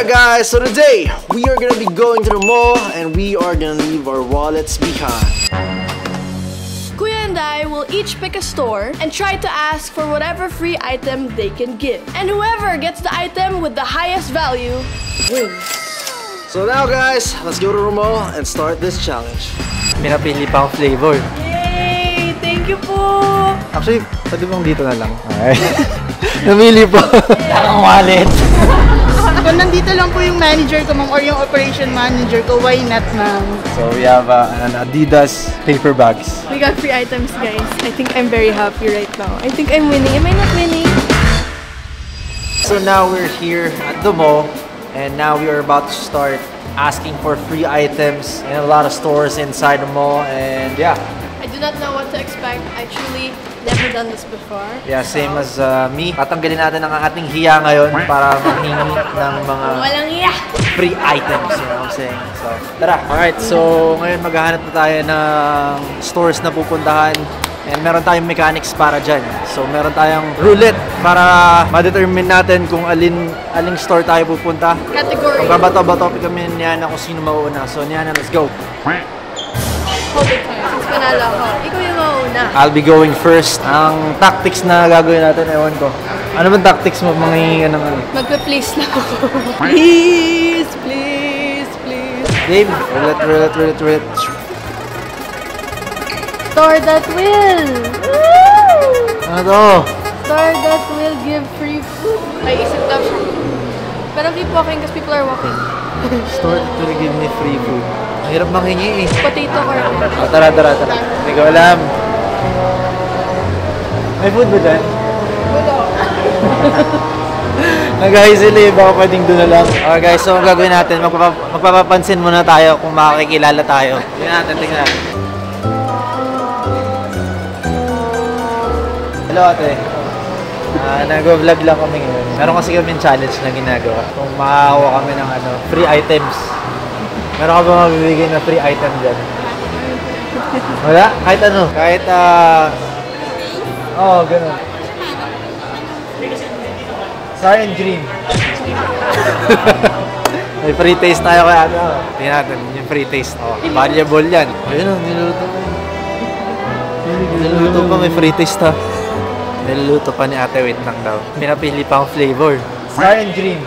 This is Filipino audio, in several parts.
Alright guys, so today we are gonna be going to the mall and we are gonna leave our wallets behind. Kuya and I will each pick a store and try to ask for whatever free item they can give. And whoever gets the item with the highest value wins. So now guys, let's go to the mall and start this challenge. May napili pa akong flavor. Yay! Thank you po! Actually, pwede bang dito na lang? Ay. Namili po. Ang wallet. Kung nandito lang po yung manager ko, ma'am, or yung operation manager ko, why not, ma'am? So we have an Adidas paper bags. We got free items, guys. I think I'm very happy right now. I think I'm winning. Am I not winning? So now we're here at the mall and now we are about to start asking for free items in a lot of stores inside the mall and yeah. I do not know what to expect. I truly never done this before. Yeah, same as me. Tatanggalin natin ang ating hiya ngayon para manghingi ng mga Walang iya! free items, you know what I'm saying? So, tara! Alright, so ngayon maghahanap na tayo ng stores na pupuntahan and meron tayong mechanics para dyan. So, meron tayong roulette para ma-determine natin kung aling store tayo pupunta. Category. Magbabato-bato kami niyan kung sino mauuna. So, niyan, let's go! Hold it time. Since panalo ako, ikaw yung mauna. I'll be going first. Ang tactics na gagawin natin, ewan ko. Ano bang tactics mo? Mga ng ano? Magpa-please lang ako. Please, please, please. Game. Roulette. Store that will. Woo! Ano to? Store that will give free food. Ay, isip lang siya. Pero keep walking because people are walking. Store to give me free food. Mahirap manghingi eh. Potato corn. Oh, tara. Hindi ko alam. May food ba dyan? Wala. Nag-high sila eh. Baka pwedeng doon na lang. Okay guys, so ang gagawin natin, magpapapansin muna tayo kung makakikilala tayo. Tingnan natin. Hello ate. Nag-vlog lang kami ngayon. Meron kasi kami challenge na ginagawa. Kung makakuha kami ng free items. Meron ka ba mabibigay na free item dyan? Wala? Kahit ano? Kahit oo, ganun. Sour and green. May free taste tayo kaya tingnan natin yung free taste. Oh, variable yan. Ayun o, niluluto pa. Niluluto pa, may free taste ha. Niluluto pa ni ate, wait lang daw. Pinapili pa ang flavor. Sour and green.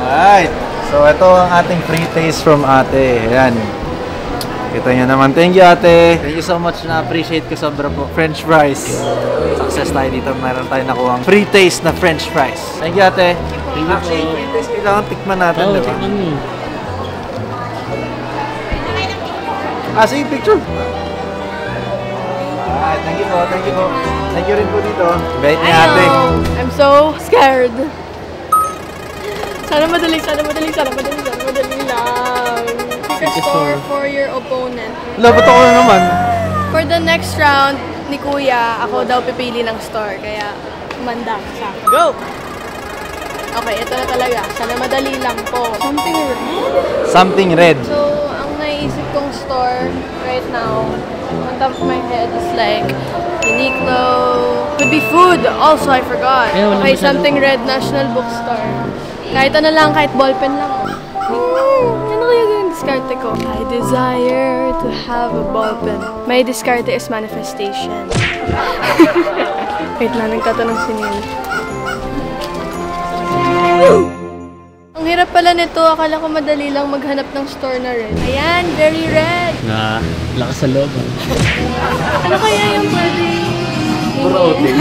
Alright. So, ito ang ating free taste from ate. Ayan. Kita nyo naman. Thank you, ate. Thank you so much. Na-appreciate ko sobra po. French fries. Success tayo dito. Meron tayo nakuha free taste na French fries. Thank you, ate. Actually, free taste. Kailangan tikman natin, diba? Sige, picture. Alright, thank you po. Thank you rin po dito. Bait ni ate. I'm so scared. Sana madali lang. Pick a store for your opponent. Labot ako na naman. For the next round ni Kuya, ako daw pipili ng store. Kaya, manda sa akin. Go! Okay, ito na talaga. Sana madali lang po. Something red. Something red. So, ang naisip kong store right now, on top of my head is like Uniqlo. Could be food. Also, I forgot. Okay, something red. National Bookstore. Kahit ano lang, kahit ballpen lang. Ano kaya yung diskarte ko? I desire to have a ballpen. My diskarte is manifestation. Wait lang, nagtatanong si Neil. Ang hirap pala nito. Akala ko madali lang maghanap ng store na red. Ayan, very red. Lakas sa loob. Ano kaya yung pwede? Protein.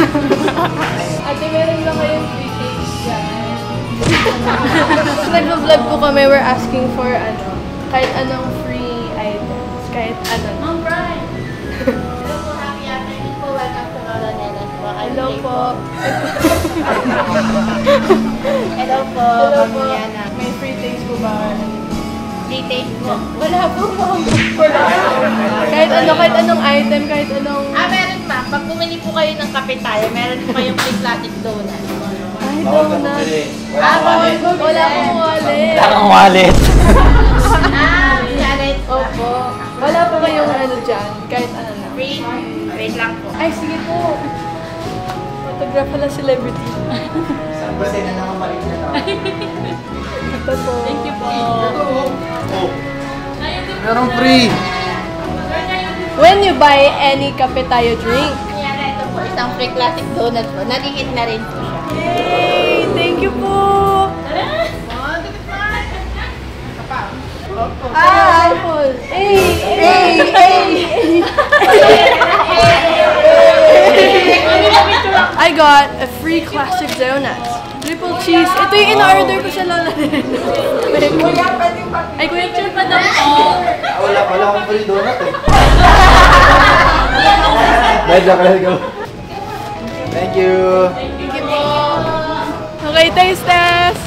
Ate, meron lang kayong free taste dyan. Nag-vlog po kami, we're asking for kahit anong free items, kahit ano. Ma'am Brian! Hello po, happy afternoon po. Welcome to Lola Nenas po. Hello po. Hello po, Ma'am Yana. May free taste po ba? Free taste po. Wala po, ma'am. Kahit anong item, kahit anong... Meron ma'am. Pag bumili po kayo ng kape tayo, meron po kayong free classic donut. Ay, donut. Wala pong wallet. Wala kang wallet. Wallet. Opo. Wala pa kayong ano dyan, kahit ano na. Free. Wait lang po. Ay, sige po. Photograph pala celebrity. Saan ba sila nakamalit na tao? Ito po. Thank you po. Oh. Merong free! When you buy any kape tayo drink. Kaya ito po, isang free classic donut po. Nalihit na rin po siya. Yay! Thank you po! Apple! Hey! Hey! Hey! I got a free classic donut. Triple cheese. Ito yung in-order ko sa lola din. Ay, kuya, picture pa daw po. Wala akong free donut eh. Medyo kaya go. Thank you! Thank you po. Okay, taste test.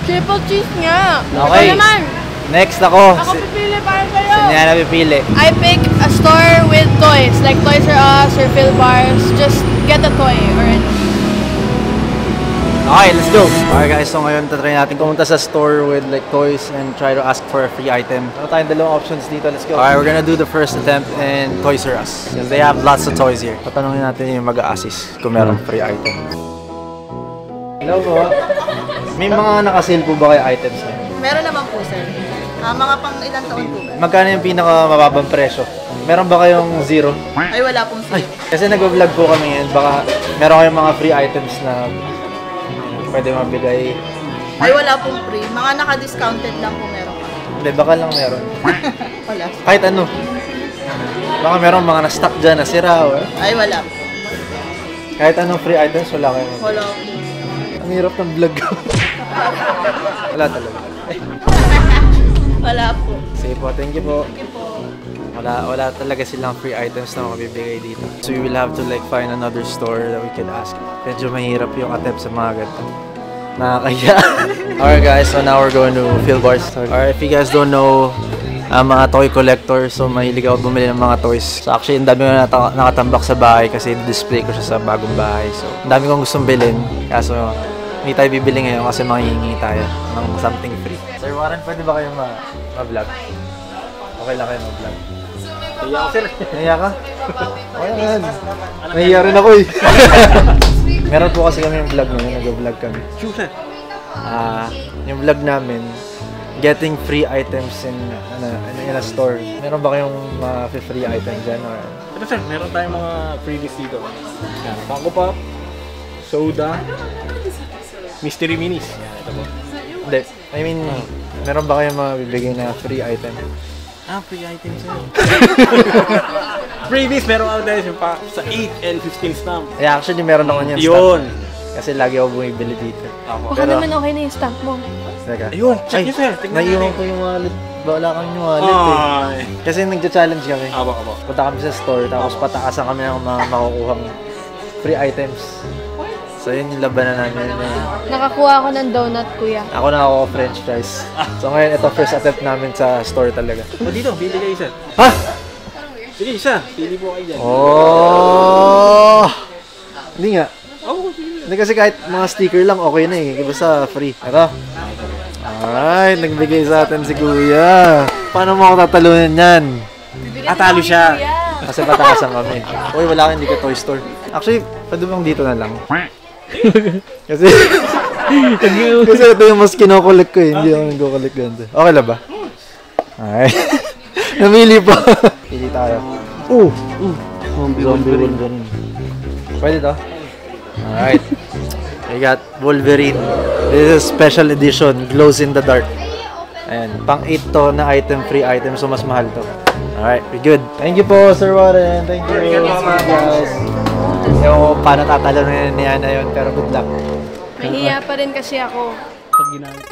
Triple cheese nga. Okay. Ikaw naman. Next ako. Ako pipili para sa'yo. Hindi na napipili. I pick a store with toys, like Toys R Us or Philbars. Just get a toy or anything. Okay, let's go! Okay guys, so ngayon tatry natin pumunta sa store with like toys and try to ask for a free item. Ano tayong dalawang options dito, let's go! Okay, we're gonna do the first attempt in Toys R Us. Because they have lots of toys here. Patanungin natin yung mag-a-assist kung meron free item. Hello po! May mga naka-sale po ba kayo items ngayon? Meron naman po, sir. Mga pang ilang taon po ba? Magkano yung pinaka-mababang presyo? Meron ba kayong zero? Ay, wala pong sir. Kasi nag-vlog po kami ngayon, baka meron kayong mga free items na pwede mabigay. Ay, wala pong free. Mga naka-discounted lang po meron ka. Hindi, baka lang meron. Wala. Kahit ano. Baka meron mga na-stock dyan, nasira. Ay, wala po. Kahit anong free items, wala kayo. Wala po. Ang hirap ng vlog ko. Wala talaga. Wala po. Sige po, thank you po. Wala talaga silang free items na mabibigay dito. So we will have to like find another store that we can ask. Medyo mahirap yung attempt sa mga ganito. Nakakaya. Alright guys, so now we're going to Philbars. Alright, if you guys don't know, mga toy collector, so mahilig ako bumili ng mga toys. So actually, ang dami ko nakatambak sa bahay kasi display ko siya sa bagong bahay. So, ang dami kong gustong bilhin. Kaso, hindi tayo bibili ngayon kasi manghihingi tayo ng something free. Sir Warren, pwede ba kayong ma-vlog? Okay lang kayo ma-vlog. Nahiya ka, sir. Nahiya ka? Okay yan. Nahiya rin ako eh. Meron po kasi kami yung vlog ngayon. Nag-vlog kami. Yung vlog namin, getting free items in a store. Meron ba kayong free items dyan? Or? Ito sir, meron tayong mga freebies dito. Yan, Funko Pop, Soda, Mystery Minis. Yan, ito po. Hindi. I mean, meron ba kayong mabibigay na free item? Free items sir. Freebies, meron ako dahil yung sa 8 and 15 stamp. Yeah, actually, meron ako niyan. Yun. Kasi lagi ako bumibili dito. Baka naman okay na yung stamp mo. Teka. Ayun, check nyo sir. Tingnan naiwan natin. ko yung wallet. Wala kami yung wallet eh. Ay. Kasi nagja-challenge kami. Abo. Punta kami sa store, tapos pataasan kami ng mga makukuhang free items. So yun yung labanan namin. Nakakuha ako ng donut, kuya. Ako na ako french fries. So ngayon, ito first attempt namin sa store talaga. Dito, pili kayo isa. Ha? Sige, isa. Pili po kayo dyan. Oh! Hindi nga. Sige. Hindi kasi kahit mga sticker lang, okay na eh. Basta free. Ito. Alright, nagbigay sa atin si Kuya. Paano mo ako tatalunan yan? Talo siya. Kasi pataasan kami. Uy, wala kang hindi ka toy store. Actually, pwede bang dito na lang? Kasi ito yung mas kinokollect ko eh. Hindi ako nag-collect ganito. Okay lang ba? Alright. Namili pa. Pili tayo. Zombie Wolverine. Pwede to? Alright. We got Wolverine. This is special edition. Glows in the dark. Ayan. Pang 8 to na item, free item. So mas mahal to. Alright, we're good. Thank you po, Sir Warren. Thank you. Guys. Yung paano tatalo na niya na yun, pero good luck. Nahiya pa rin kasi ako. Pag ginamit.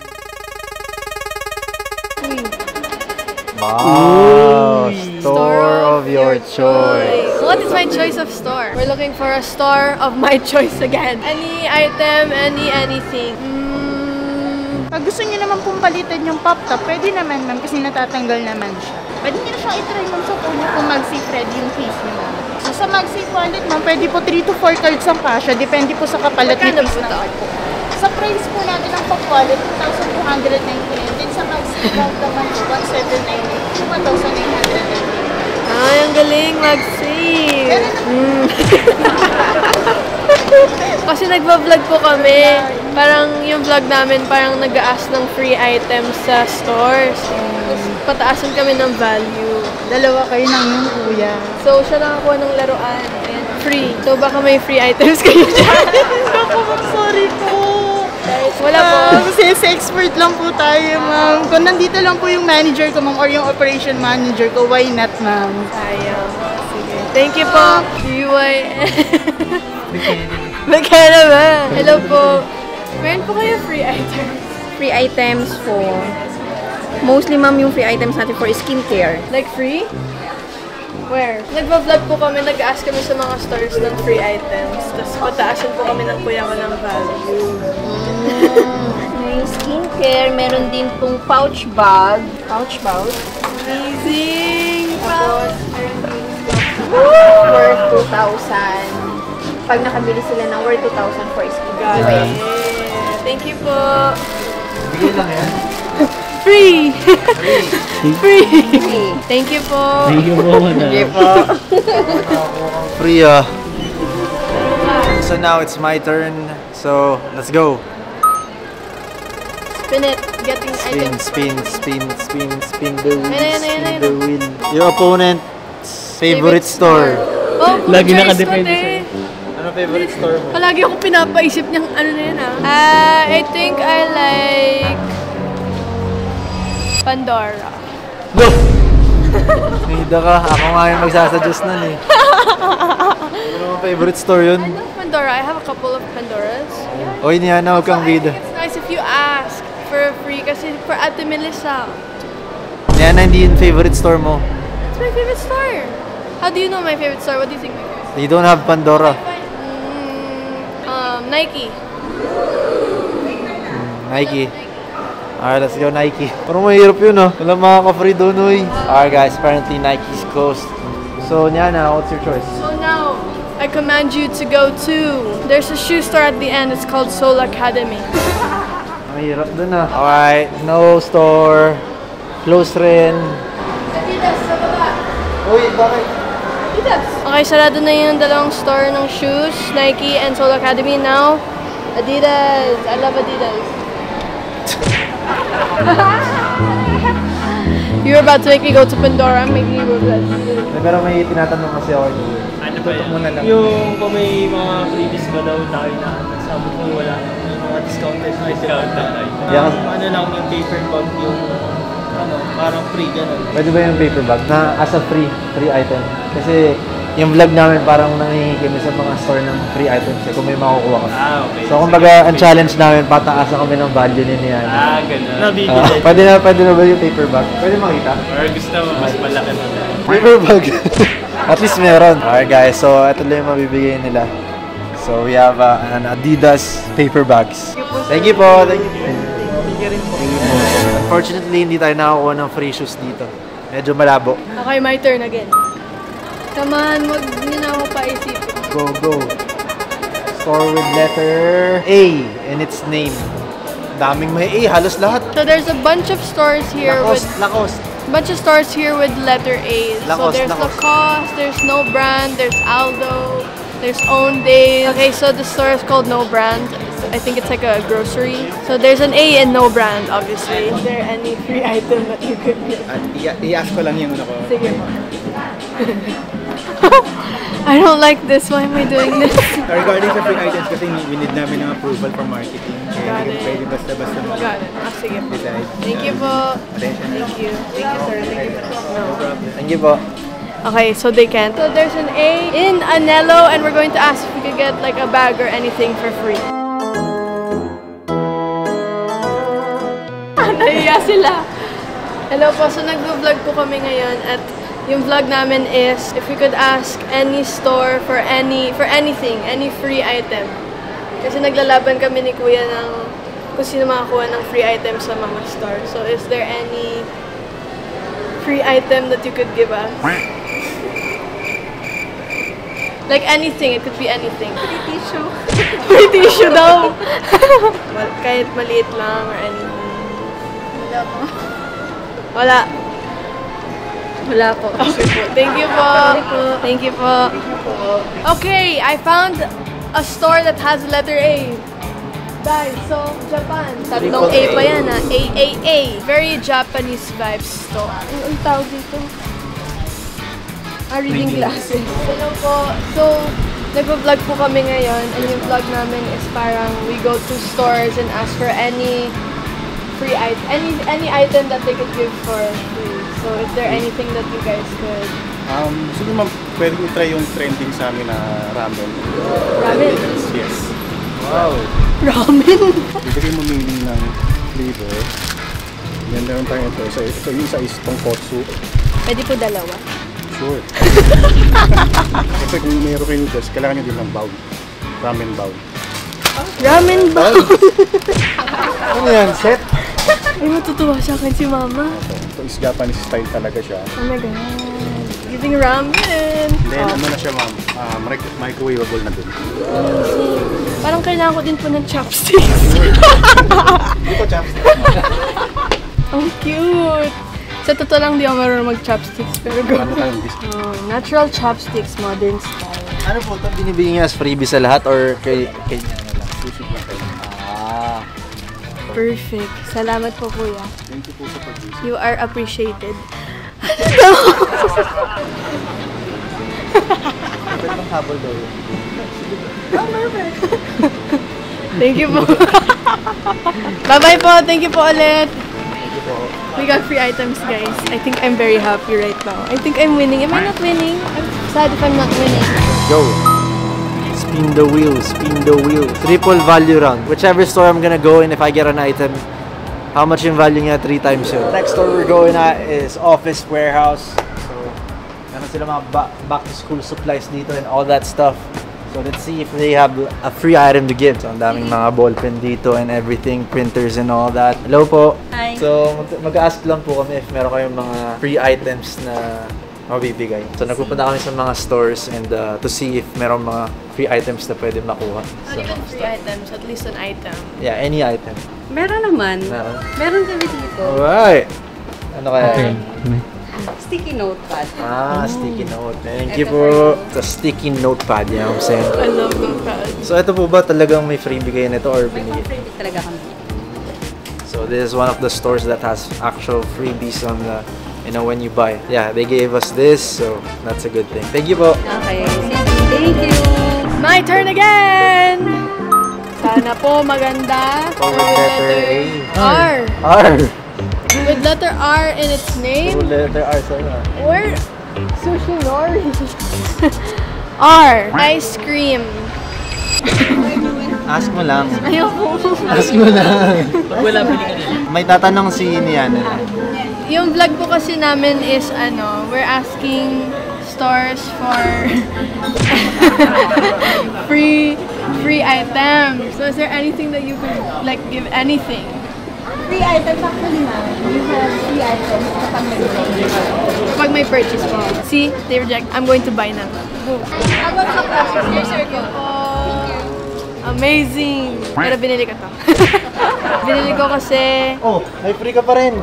Wow! Store of your choice. What is my choice of store? We're looking for a store of my choice again. Any item, anything. Pag gusto niyo naman pong palitan yung pop top, pwede naman ma'am kasi natatanggal naman siya. Pwede niyo na siyang itry ma'am sa puno kung mag-Fred yung case niyo ma'am. So sa mag-safe wallet ma'am, pwede po 3 to 4 cards ang kasya, depende po sa kapalit ni piece ng card po. Sa price po natin ng pop wallet, 2,299. Then sa mag-safe wallet naman po, 1,798, 1,998. Ay, ang galing mag-save. Kasi nagba-vlog po kami. Parang yung vlog namin, parang nag-aas ng free items sa stores. Tapos pataasan kami ng value. Dalawa kayo ng yung kuya. So, siya nakakuha ng laruan. Ayan, free. So, baka may free items kayo dyan. Sorry po. Wala po. Sales expert lang po tayo, ma'am. Kung nandito lang po yung manager ko, ma'am, or yung operation manager ko, why not, ma'am? Sayang. Sige. Thank you po. DYN. Magkano ba? Hello po. Meron po kayo free items? Free items for... Mostly, ma'am, yung free items natin for skincare. Like free? Where? Nagva-vlog po kami, nag-ask kami sa mga stores ng free items. Tapos pataasan po kami ng kuya ko ng value. May skincare, meron din pong pouch bag. Pouch bag. Amazing! Tapos, worth 2,000. Pag nakabili sila ng worth 2,000 for skincare. Yeah. Thank you po. Bigay lang yan. Free! Free! Free. Thank you po. Thank you po. Free So now it's my turn. So let's go. Spin it. Getting Spin, items. spin, spin, spin, spin the wheel, Ayan, ayan, spin ayan. the wheel. Your opponent's favorite store. Oh, Lagi choice nakadepende ko, te. Ano favorite store mo? Palagi ako pinapaisip niyang ano na yun I think I like Pandora. Go! Nahida ka. Ako nga yung magsasuggest nun eh. Ano ang favorite store yun? I love Pandora. I have a couple of Pandoras. Oy, niya na huwag kang I think bida. it's nice if you ask for free kasi for Ate Melissa. Niya na hindi yung favorite store mo. It's my favorite store. How do you know my favorite store? What do you think my favorite store? You don't have Pandora. Nike. Nike. Alright, let's go Nike. Parang mahirap yun Wala makaka-free doon Alright guys, apparently Nike's closed. So Niana, what's your choice? So now, I command you to go to, there's a shoe store at the end. It's called Soul Academy. Mahirap doon Alright, no store. Close rin. Adidas, sa baba. Uy, bakit? Adidas. Okay, sarado na yung dalawang store ng shoes, Nike and Soul Academy. Now, Adidas. I love Adidas. You're about to make me go to Pandora. I'm making you go to Adidas. Pero may tinatanong kasi ako Ano ba Tutok mo na lang. Yung kung may mga freebies ba daw tayo na sabi ko wala yung mga discounted item. Yeah. Ano lang yung paper bag yung parang free ganun. Pwede ba yung paper bag na as a free item? Kasi yung vlog namin parang nangihingi kami sa mga store ng free items kung may makukuha kami. Okay. So kumbaga, ang challenge namin, pataasan kami ng value ni Niana. Ganun. Nabibili. Pwede na ba yung paper bag? Pwede makita? Or gusto mo mas malaki na. Paper bag. At least meron. Alright guys, so ito lang yung mabibigay nila. So we have an Adidas paper bags. Thank you po. Thank you. Thank you po. Unfortunately, hindi tayo nakakuha ng free shoes dito. Medyo malabo. Okay, my turn again. Come on, wag niyo na ako paisipin. Go, go. Store with letter A in its name. Daming may A, halos lahat. So there's a bunch of stores here Lacoste. bunch of stores here with letter A. So Lacoste, there's Lacoste. Lacoste, there's No Brand, there's Aldo, there's Owndays. Okay, so the store is called No Brand. I think it's like a grocery. So there's an A in No Brand, obviously. Is there any free item that you could get? I-ask ko lang yung ano ko. Sige mo. I don't like this. Why am I doing this? Regarding sa free items kasi we need namin ng approval from marketing. Kaya Got hindi it. pwede basta-basta Got it. Ah, sige po. mag-decide. Thank you po. Attention. Thank you. Thank you, sir. Thank you. No. Thank you po. Okay, so they can't. So there's an A in Anello, and we're going to ask if we could get like a bag or anything for free. Nahiya sila. Hello po, so nag-vlog po kami ngayon at yung vlog namin is if we could ask any store for anything, any free item. Kasi naglalaban kami ni Kuya ng kung sino makakuha ng free item sa mga store. So is there any free item that you could give us? Like anything, it could be anything. Free tissue. Free tissue daw. Kahit maliit lang or anything. Wala. Wala po. Thank you po. Thank you po. Okay, I found a store that has letter A. Daiso, Japan. Tatlong A pa yan ha. A. Very Japanese vibes store. Ang tawag dito? Reading glasses. Hello po. So, nagpa-vlog po kami ngayon. And yung vlog namin is parang we go to stores and ask for any free item, any item that they could give for free. So, is there anything that you guys could? Siguro pwede ko try yung trending sa amin na ramen. Ramen? Yes. Wow. Ramen? Dito kayo mamili ng flavor. Yan, meron tayo ito. Ito yung isa is tonkotsu. Pwede po dalawa. Sure. Kasi kung meron kayo noodles, kailangan nyo din ng bowl. Ramen bowl. Ramen ba? Ano yan, set? Ay, matutuwa siya akin si Mama. Ito is Japanese style talaga siya. Oh my God. Giving ramen. Then, ano na siya ma'am? Microwavable na din. Parang kailangan ko din po ng chopsticks. Hindi ko chopstick. Ang cute. Sa totoo lang, di ako marunong mag-chopsticks. Pero go. Natural chopsticks, modern style. Ano po ito? Binibigyan niya as freebie sa lahat or kay niya na lang? Perfect. Salamat po, Kuya. Thank you po sa pag-visit. You are appreciated. Pwede habol daw yun. Thank you po. Bye-bye po. Thank you po ulit. We got free items, guys. I think I'm very happy right now. I think I'm winning. Am I not winning? I'm sad if I'm not winning. Go! Spin the wheel, spin the wheel. Triple value round. Whichever store I'm gonna go in, if I get an item, how much in value niya 3 times yun. Next store we're going at is Office Warehouse. So, meron sila mga back to school supplies dito and all that stuff. So let's see if they have a free item to give. So ang daming mga ballpen dito and everything, printers and all that. Hello po. Hi. So mag-ask lang po kami if meron kayong mga free items na mabibigay. So nagpupunta kami sa mga stores and to see if meron mga free items na pwede makuha. Not even free items, at least an item. Yeah, any item. Meron naman. Meron? Meron kami dito. Alright! Ano kaya? Sticky notepad. Sticky note. Thank you po. It's a sticky notepad, you know what I'm saying? I love notepads. So ito po ba talagang may freebie kayo nito or May binigay? mga freebie talaga kami. So this is one of the stores that has actual freebies on the, you know, when you buy. Yeah, they gave us this, so that's a good thing. Thank you po. Okay. Thank you. My turn again! Sana po maganda. With letter A. R. R. With letter R in its name. With letter R, sana. Where? Sushi Nori. R. Ice cream. Ask mo lang. Ayoko. Ask mo lang. May tatanong si Nian. Yung vlog po kasi namin is we're asking stores for free items. So is there anything that you could like give anything? Free items actually na. You have free items kapag may purchase. Kapag may purchase po. See, they reject. I'm going to buy now. Go. About sa process, your circle. Amazing! Pero binili ko to. Binili ko kasi... Oh, may free ka pa rin.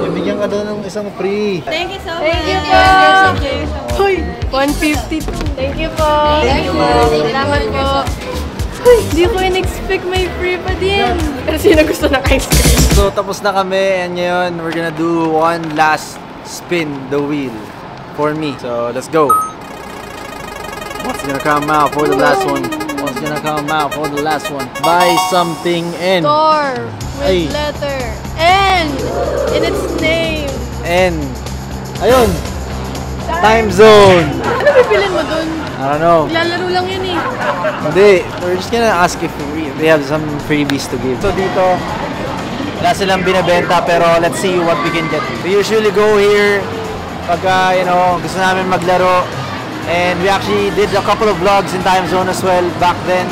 Bibigyan ka doon ng isang free. Thank you so much. Thank you po! Hoy! 152. Thank you po! Thank you. Salamat po! Hoy! Di ko in-expect may free pa din. Pero sino gusto ng ice cream? So, tapos na kami and ngayon, we're gonna do one last spin the wheel for me. So, let's go. What's gonna come out for the last one? What's gonna come out for the last one? Buy something in. Store Ay. with letter N in its name. N. Ayun. Time zone. Ano pipilin mo dun? I don't know. Lalaro lang yun eh. Hindi. We're just gonna ask if they have some freebies to give. So dito, wala silang binibenta pero let's see what we can get. We usually go here pagka, you know, gusto namin maglaro. And we actually did a couple of vlogs in Time Zone as well back then.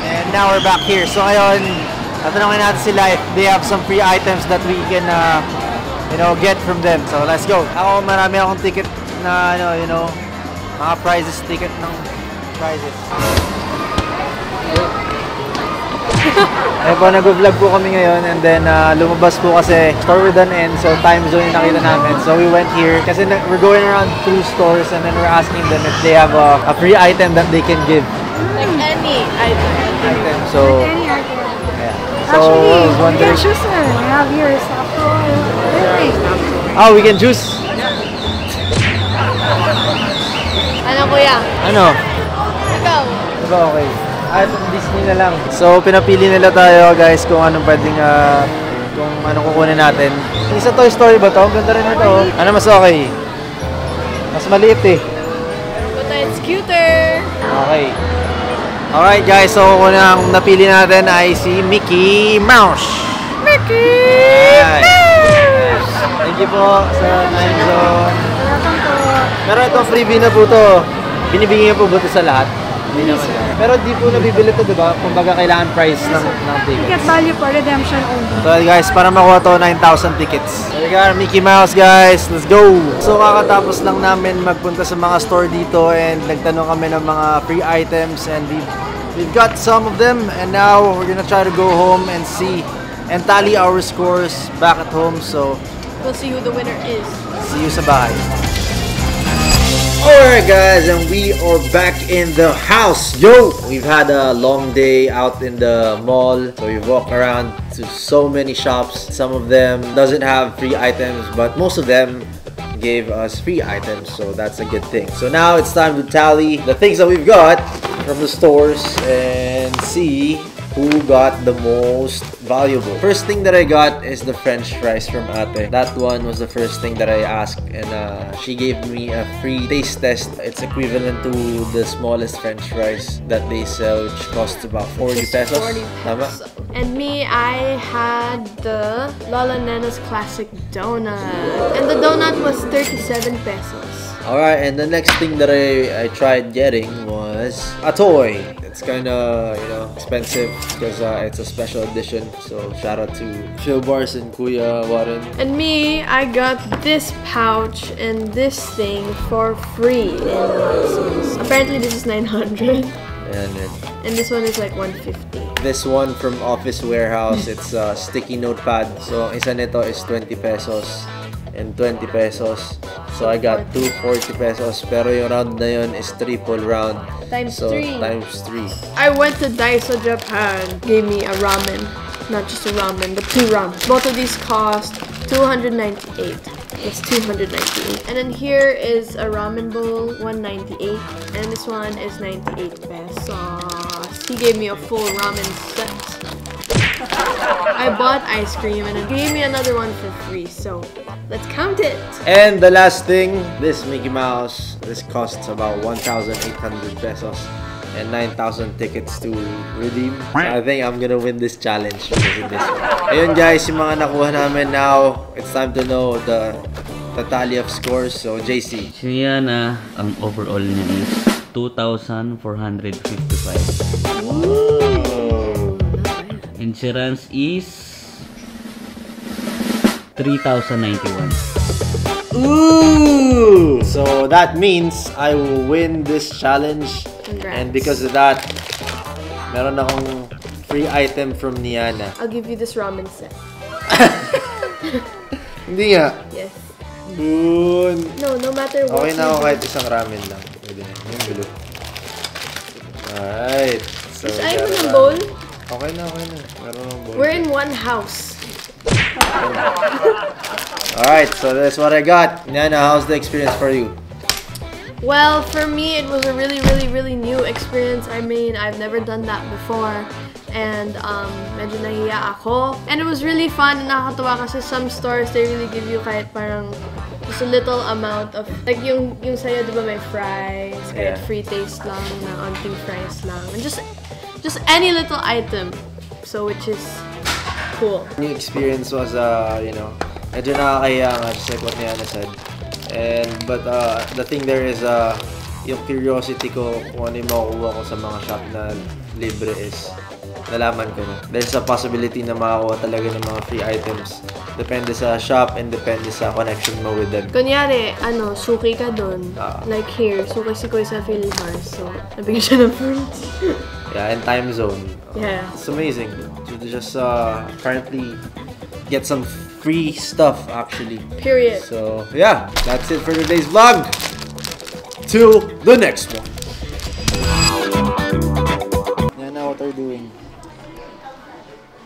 And now we're back here. So ngayon, tatanungin natin sila if they have some free items that we can, you know, get from them. So let's go. Ako, marami akong ticket na, you know, mga prizes, ticket ng prizes. po, nag-vlog po kami ngayon and then lumabas po kasi store with an end, so time zone yung nakita namin. So we went here kasi we're going around 2 stores and then we're asking them if they have a free item that they can give. Like any item. So, Any item. yeah. So, Actually, I was you wondering. can choose one. You have your Sapo. Oh, we can choose? Ano kuya? Ano? Ikaw. Diba okay? Itong Disney na lang. So, pinapili nila tayo guys kung anong pwedeng, kung anong kukunin natin. Isa Toy Story ba to? Ganda rin ito. Ano mas okay? Mas maliit eh. But it's cuter. Okay. Alright guys, so kung ang napili natin ay si Mickey Mouse. Mickey Mouse! Thank you po sa Time Zone. Pero ito freebie na po to. Binibigyan po ba ito sa lahat? Hindi naman. Pero di po nabibili to, diba? Kumbaga kailangan price ng tickets. Ticket value for redemption only. So guys, para makuha to, 9,000 tickets. So we got Mickey Mouse guys, let's go! So kakatapos lang namin magpunta sa mga store dito and nagtanong kami ng mga free items and we've got some of them and now we're gonna try to go home and see and tally our scores back at home. So We'll see who the winner is. see you sa bahay. Alright guys, and we are back in the house. Yo! We've had a long day out in the mall. So we walked around to so many shops. Some of them doesn't have free items, but most of them gave us free items. So that's a good thing. So now it's time to tally the things that we've got from the stores and see who got the most valuable. First thing that I got is the French fries from Ate. That one was the first thing that I asked and she gave me a free taste test. It's equivalent to the smallest French fries that they sell, which costs about 40 pesos. 40 Tama? pesos. And me, I had the Lola Nena's Classic Donut. And the donut was 37 pesos. Alright, and the next thing that I tried getting was a toy. It's kind of, you know, expensive because it's a special edition. So shout out to Phil Bars and Kuya Warren. And me, I got this pouch and this thing for free. And apparently this is 900. And this one is like 150. This one from Office Warehouse, it's a sticky notepad. So isa nito is 20 pesos and 20 pesos. So I got 240 pesos. Pero yung round na yun is triple round. Times so 3. Times 3. I went to Daiso Japan. Gave me a ramen. Not just a ramen, but 2 ramen. Both of these cost 298. It's 298. And then here is a ramen bowl, 198. And this one is 98 pesos. He gave me a full ramen set. I bought ice cream and it gave me another one for free. So let's count it. And the last thing, this Mickey Mouse. This costs about 1,800 pesos and 9,000 tickets to redeem. I think I'm gonna win this challenge because of this one. Ayun guys, yung mga nakuha namin now. It's time to know the tally of scores. So JC. Siya na ang overall niya is 2,455. Insurance is 3,091. Ooh! So that means I will win this challenge. Congrats. And because of that, meron akong free item from Niana. I'll give you this ramen set. Hindi nga. Yes. Dun. No matter what. Okay na ako you do. kahit isang ramen lang. Pwede na. Yung blue. Alright. So, Ayaw mo got ng a bowl? ramen. Okay na. Meron ng bowl. We're in one house. Alright, so that's what I got. Niana, how's the experience for you? Well, for me, it was a really new experience. I mean, I've never done that before. And medyo nahiya ako. And it was really fun. Nakakatuwa kasi some stores, they really give you kahit parang just a little amount of, like yung sa'yo, di ba may fries, kahit Yeah. free taste lang, na onting fries lang. And just any little item. So, which is cool. The experience was, you know, medyo nakakahiya nga, just like what Niana said. But the thing there is, yung curiosity ko kung ano yung makukuha ko sa mga shop na libre is nalaman ko na. There's a possibility na makakuha talaga ng mga free items. Depende sa shop and depende sa connection mo with them. Kunyari, suki ka dun. Like here, suki si Kuya sa Philmar. So, nabigyan siya ng fruits. Yeah, and time zone. Yeah. It's amazing to just currently get some free stuff actually. Period. So yeah, that's it for today's vlog. Till the next one. Yana, what are you doing?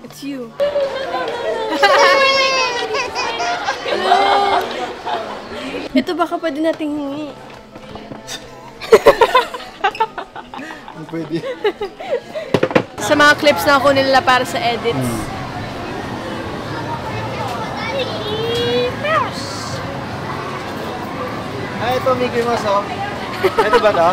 It's you. Ito baka pwede nating hingi. Pwede. Sa mga clips na ako nila para sa edits. Ito Mickey Mouse, oh. Ito ba to?